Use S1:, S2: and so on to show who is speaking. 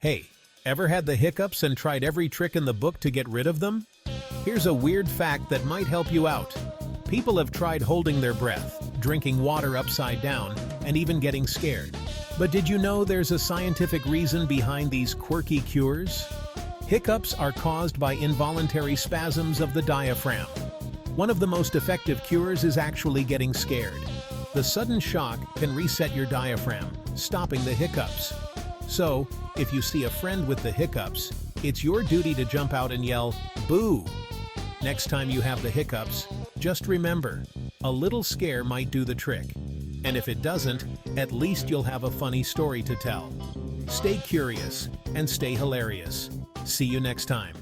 S1: Hey, ever had the hiccups and tried every trick in the book to get rid of them? Here's a weird fact that might help you out. People have tried holding their breath, drinking water upside down, and even getting scared. But did you know there's a scientific reason behind these quirky cures? Hiccups are caused by involuntary spasms of the diaphragm. One of the most effective cures is actually getting scared. The sudden shock can reset your diaphragm, stopping the hiccups. So, if you see a friend with the hiccups, it's your duty to jump out and yell, "Boo!" Next time you have the hiccups, just remember, a little scare might do the trick. And if it doesn't, at least you'll have a funny story to tell. Stay curious and stay hilarious. See you next time.